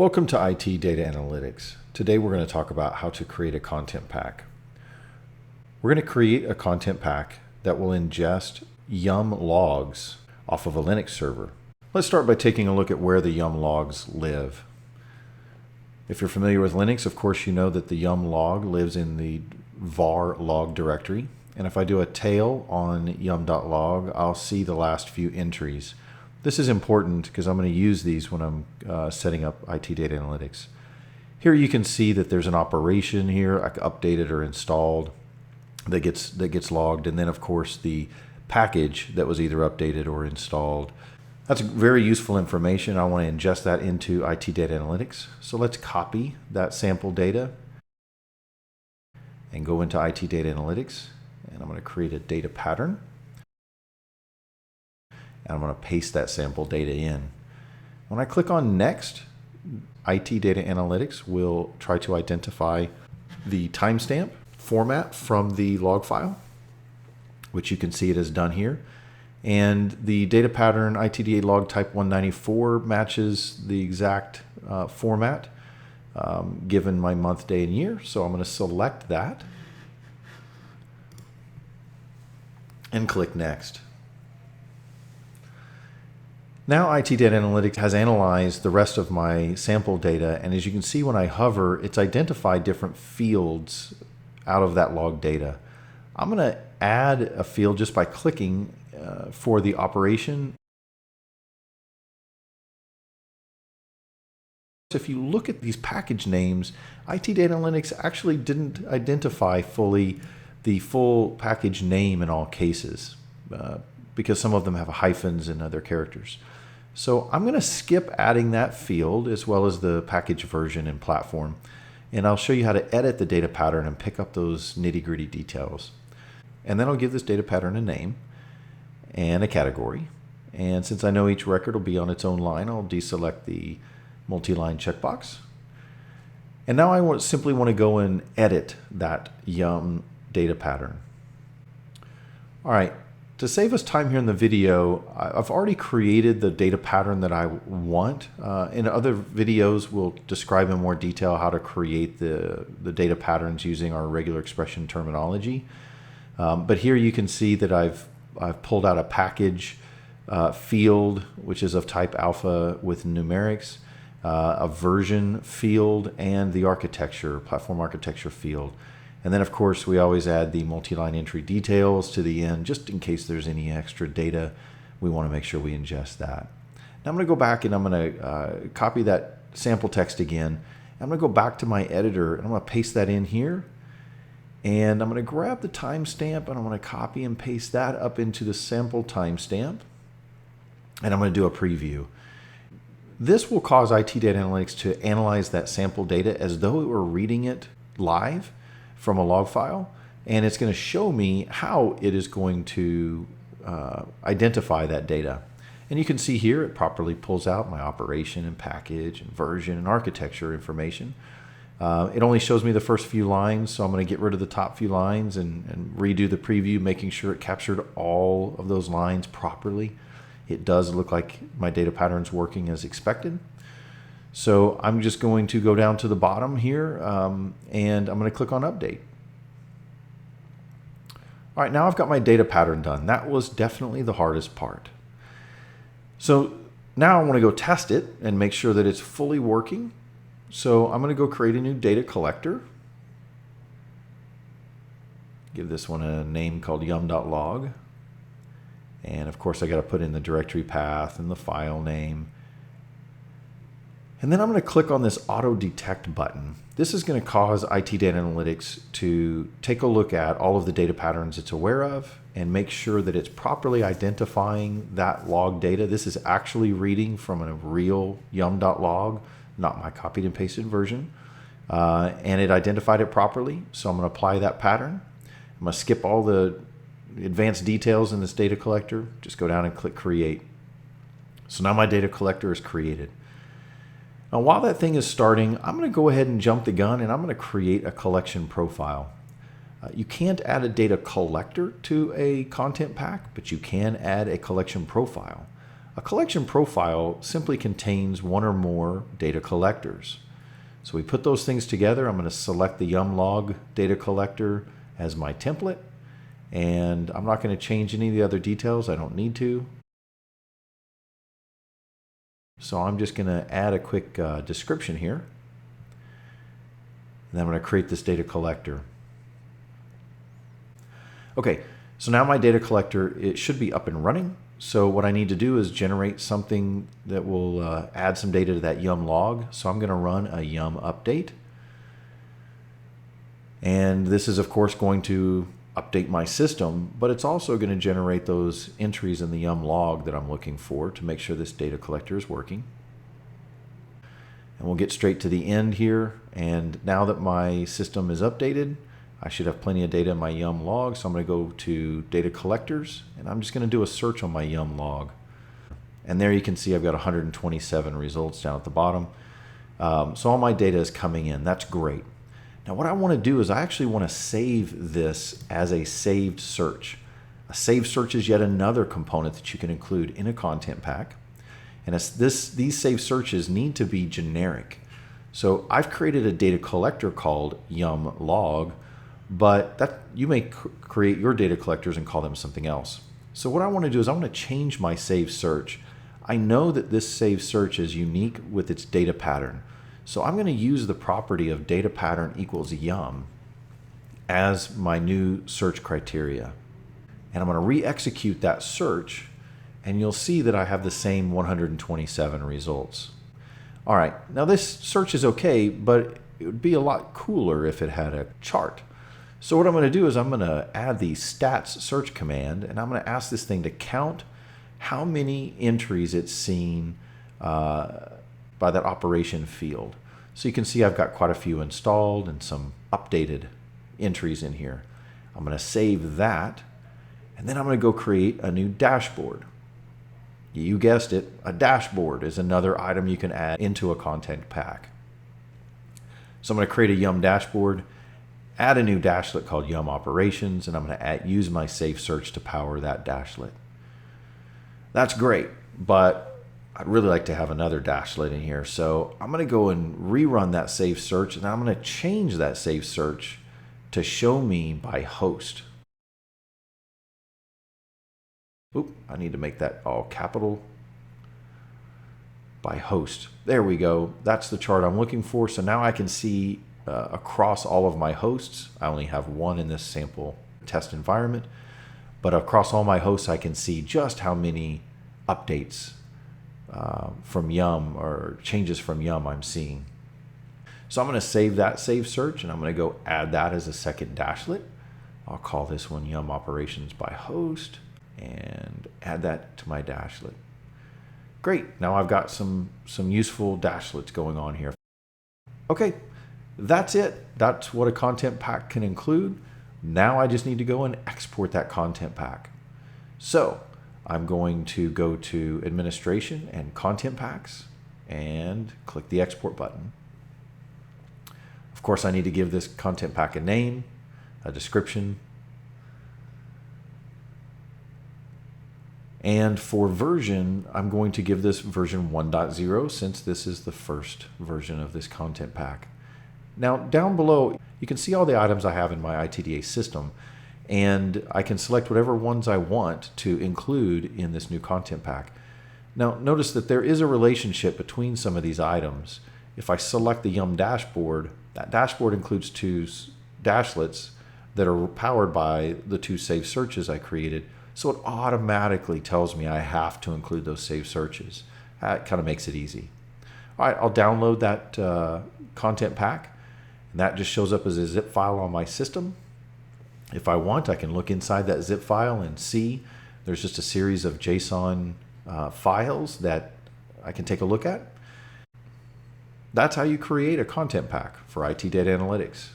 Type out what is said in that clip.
Welcome to IT Data Analytics. Today we're going to talk about how to create a content pack. We're going to create a content pack that will ingest Yum logs off of a Linux server. Let's start by taking a look at where the Yum logs live. If you're familiar with Linux, of course you know that the Yum log lives in the var log directory. And if I do a tail on yum.log, I'll see the last few entries. This is important because I'm going to use these when I'm setting up IT Data Analytics. Here you can see that there's an operation here, updated or installed, that gets logged, and then of course the package that was either updated or installed. That's very useful information. I want to ingest that into IT Data Analytics. So let's copy that sample data and go into IT Data Analytics, and I'm going to create a data pattern. And I'm going to paste that sample data in. When I click on Next, IT Data Analytics will try to identify the timestamp format from the log file, which you can see it has done here. And the data pattern ITDA log type 194 matches the exact format given my month, day, and year. So I'm going to select that and click Next. Now IT Data Analytics has analyzed the rest of my sample data, and as you can see when I hover, it's identified different fields out of that log data. I'm going to add a field just by clicking for the operation. If you look at these package names, IT Data Analytics actually didn't identify fully the full package name in all cases because some of them have hyphens and other characters. So I'm going to skip adding that field as well as the package version and platform, and I'll show you how to edit the data pattern and pick up those nitty-gritty details. And then I'll give this data pattern a name and a category, and since I know each record will be on its own line, I'll deselect the multi-line checkbox. And now I simply want to go and edit that Yum data pattern. All right. To save us time here in the video, I've already created the data pattern that I want. In other videos, we'll describe in more detail how to create the data patterns using our regular expression terminology. But here you can see that I've pulled out a package field, which is of type alpha with numerics, a version field, and the architecture, platform architecture field. And then, of course, we always add the multi-line entry details to the end, just in case there's any extra data. We want to make sure we ingest that. Now I'm going to go back and I'm going to copy that sample text again. I'm going to go back to my editor and I'm going to paste that in here. And I'm going to grab the timestamp and I'm going to copy and paste that up into the sample timestamp. And I'm going to do a preview. This will cause IT Data Analytics to analyze that sample data as though it were reading it live from a log file, and it's going to show me how it is going to identify that data. And you can see here it properly pulls out my operation and package and version and architecture information. It only shows me the first few lines, so I'm going to get rid of the top few lines and redo the preview, making sure it captured all of those lines properly. It does look like my data pattern's working as expected. So I'm just going to go down to the bottom here and I'm going to click on Update. All right, now I've got my data pattern done. That was definitely the hardest part. So now I want to go test it and make sure that it's fully working. So I'm going to go create a new data collector. Give this one a name called yum.log. And of course I got to put in the directory path and the file name. And then I'm going to click on this Auto Detect button. This is going to cause IT Data Analytics to take a look at all of the data patterns it's aware of and make sure that it's properly identifying that log data. This is actually reading from a real yum.log, not my copied and pasted version. And it identified it properly, so I'm going to apply that pattern. I'm going to skip all the advanced details in this data collector, just go down and click Create. So now my data collector is created. Now, while that thing is starting, I'm going to go ahead and jump the gun and I'm going to create a collection profile. You can't add a data collector to a content pack, but you can add a collection profile. A collection profile simply contains one or more data collectors. So we put those things together. I'm going to select the yum log data collector as my template, and I'm not going to change any of the other details. I don't need to. So I'm just going to add a quick description here. And then I'm going to create this data collector. Okay, so now my data collector, it should be up and running. So what I need to do is generate something that will add some data to that yum log. So I'm going to run a yum update. And this is, of course, going to update my system, but it's also going to generate those entries in the yum log that I'm looking for to make sure this data collector is working. And we'll get straight to the end here. And now that my system is updated, I should have plenty of data in my yum log. So I'm going to go to data collectors, and I'm just going to do a search on my yum log. And there you can see I've got 127 results down at the bottom. So all my data is coming in. That's great. Now what I want to do is I actually want to save this as a saved search. A saved search is yet another component that you can include in a content pack. And these saved searches need to be generic. So I've created a data collector called yum log, but you may create your data collectors and call them something else. So what I want to do is I want to change my saved search. I know that this saved search is unique with its data pattern. So I'm going to use the property of data pattern equals yum as my new search criteria. And I'm going to re-execute that search, and you'll see that I have the same 127 results. All right, now this search is okay, but it would be a lot cooler if it had a chart. So what I'm going to do is I'm going to add the stats search command, and I'm going to ask this thing to count how many entries it's seen by that operation field. So you can see I've got quite a few installed and some updated entries in here. I'm going to save that, and then I'm going to go create a new dashboard. You guessed it, a dashboard is another item you can add into a content pack. So I'm going to create a yum dashboard, add a new dashlet called yum operations, and I'm going to use my safe search to power that dashlet. That's great, but I'd really like to have another dashlet in here. So I'm going to go and rerun that safe search, and I'm going to change that safe search to show me by host. Oop, I need to make that all capital. By host. There we go. That's the chart I'm looking for. So now I can see across all of my hosts. I only have one in this sample test environment, but across all my hosts I can see just how many updates from yum or changes from yum I'm seeing. So I'm going to save that save search, and I'm going to go add that as a second dashlet. I'll call this one yum operations by host and add that to my dashlet. Great, now I've got some useful dashlets going on here. Okay, that's it. That's what a content pack can include. Now I just need to go and export that content pack. So I'm going to go to Administration and Content Packs and click the Export button. Of course, I need to give this content pack a name, a description, and for version, I'm going to give this version 1.0 since this is the first version of this content pack. Now down below, you can see all the items I have in my ITDA system, and I can select whatever ones I want to include in this new content pack. Now notice that there is a relationship between some of these items. If I select the yum dashboard, that dashboard includes two dashlets that are powered by the two saved searches I created. So it automatically tells me I have to include those saved searches. That kind of makes it easy. All right, I'll download that content pack, and that just shows up as a zip file on my system. If I want, I can look inside that zip file and see there's just a series of JSON files that I can take a look at. That's how you create a content pack for IT Data Analytics.